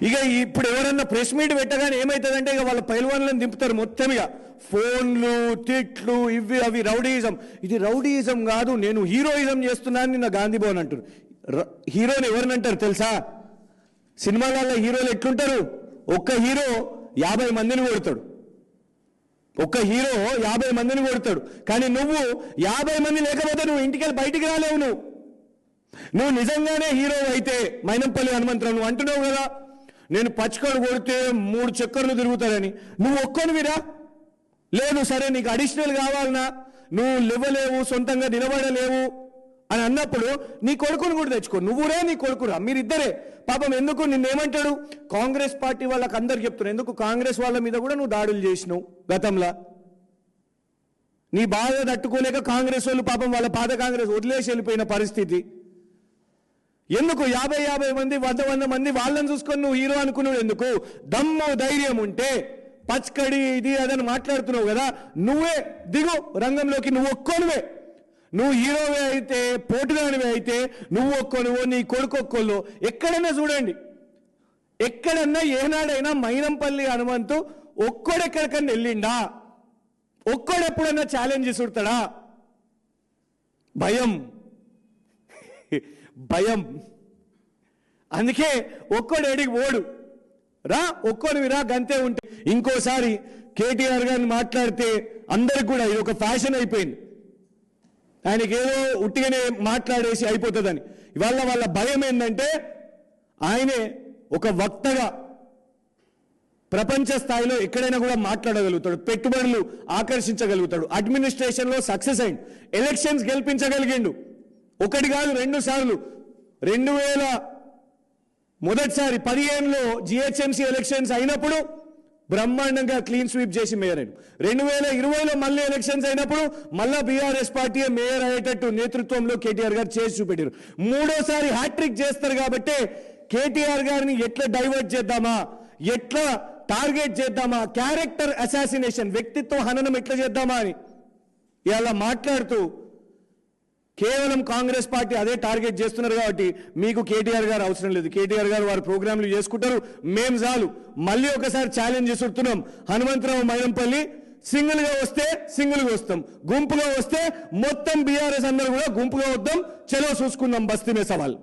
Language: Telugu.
ఇక ఇప్పుడు ఎవరన్నా ప్రెస్ మీట్ పెట్టగానే ఏమవుతుందంటే ఇక వాళ్ళ పైల్వాన్లను దింపుతారు మొత్తం. ఇక ఫోన్లు, తిట్లు, ఇవి అవి రౌడీయిజం. ఇది రౌడీయిజం కాదు, నేను హీరోయిజం చేస్తున్నాను నిన్న గాంధీ భవన్ అంటారు. హీరోని ఎవరిని అంటారు తెలుసా? సినిమాలలో హీరోలు ఎట్లుంటారు? ఒక్క హీరో 50 మందిని కొడతాడు. ఒక్క హీరో 50 మందిని కొడతాడు. కానీ నువ్వు 50 మంది లేకపోతే నువ్వు ఇంటికి వెళ్ళి బయటికి రాలేవు. నువ్వు నిజంగానే హీరో అయితే మైనంపల్లి హనుమంతరావు నువ్వు అంటున్నావు కదా, నేను పచ్చకడు కొడితే 3 చక్కర్లు తిరుగుతారని. నువ్వు ఒక్కనివిరా? లేదు, సరే నీకు అడిషనల్ కావాలన్నా, నువ్వు లేవలేవు, సొంతంగా నిలబడలేవు అని అన్నప్పుడు నీ కొడుకుని కూడా తెచ్చుకో. నువ్వురా నీ కొడుకురా, మీరిద్దరే. పాపం ఎందుకు నిన్నేమంటాడు? కాంగ్రెస్ పార్టీ వాళ్ళకి అందరికి చెప్తున్నావు, ఎందుకు కాంగ్రెస్ వాళ్ళ మీద కూడా నువ్వు దాడులు చేసినావు గతంలో. నీ బాధ తట్టుకోలేక కాంగ్రెస్ వాళ్ళు పాపం వాళ్ళ పాత కాంగ్రెస్ వదిలేసి వెళ్ళిపోయిన పరిస్థితి. ఎందుకు 50 మంది 100 మంది వాళ్ళని చూసుకొని నువ్వు హీరో అనుకున్నావు ఎందుకు? దమ్ము ధైర్యం ఉంటే పచ్చకడి ఇది అదని మాట్లాడుతున్నావు కదా, నువ్వే దిగు రంగంలోకి. నువ్వు ఒక్కోనివే, నువ్వు హీరోవే అయితే, పోటుగానివే అయితే నువ్వు ఒక్కోనివో, నీ కొడుకు ఒక్కోళ్ళు. ఎక్కడైనా చూడండి, ఎక్కడన్నా ఏనాడైనా మైనంపల్లి హనుమంతు ఒక్కడెక్కడికన్నా వెళ్ళిండా? ఒక్కడెప్పుడన్నా ఛాలెంజ్ చూడతాడా? భయం భయం. అందుకే ఒక్కడేడికి ఓడు రా, ఒక్కోనివి రా, గంతే ఉంటే. ఇంకోసారి కేటీఆర్ గారిని మాట్లాడితే అందరికి కూడా ఇది ఒక ఫ్యాషన్ అయిపోయింది. ఆయనకి ఏదో ఉట్టిగానే మాట్లాడేసి అయిపోతుందని. ఇవాళ వాళ్ళ భయం ఏంటంటే ఆయనే ఒక వక్తగా ప్రపంచ స్థాయిలో ఎక్కడైనా కూడా మాట్లాడగలుగుతాడు, పెట్టుబడులు ఆకర్షించగలుగుతాడు, అడ్మినిస్ట్రేషన్లో సక్సెస్ అయింది, ఎలక్షన్స్ గెలిపించగలిగిండు. ఒకటి కాదు 2 సార్లు. 2000 మొదటిసారి 15లో జిహెచ్ఎంసీ ఎలక్షన్స్ అయినప్పుడు బ్రహ్మాండంగా క్లీన్ స్వీప్ చేసి మేయర్ అయ్యాడు. 2020లో మళ్ళీ ఎలక్షన్స్ అయినప్పుడు మళ్ళా బీఆర్ఎస్ పార్టీ మేయర్ అయ్యేటట్టు నేతృత్వంలో కేటీఆర్ గారు చేసి చూపెట్టారు. 3వసారి హ్యాట్రిక్ చేస్తారు కాబట్టి కేటీఆర్ గారిని ఎట్లా డైవర్ట్ చేద్దామా, ఎట్లా టార్గెట్ చేద్దామా, క్యారెక్టర్ అసాసినేషన్, వ్యక్తిత్వ హననం ఎట్లా చేద్దామా అని ఇలా మాట్లాడుతూ కేవలం కాంగ్రెస్ పార్టీ అదే టార్గెట్ చేస్తున్నారు. కాబట్టి మీకు కేటీఆర్ గారు అవసరం లేదు. కేటీఆర్ గారు వారి ప్రోగ్రాంలు చేసుకుంటారు, మేం చాలు. మళ్ళీ ఒకసారి ఛాలెంజ్ చేస్తున్నాం, హనుమంతరావు మైనంపల్లి సింగిల్గా వస్తే సింగిల్గా వస్తాం, గుంపుగా వస్తే మొత్తం బీఆర్ఎస్ అందరూ కూడా గుంపుగా వద్దాం, చలో చూసుకుందాం, బస్తీ మే సవాల్.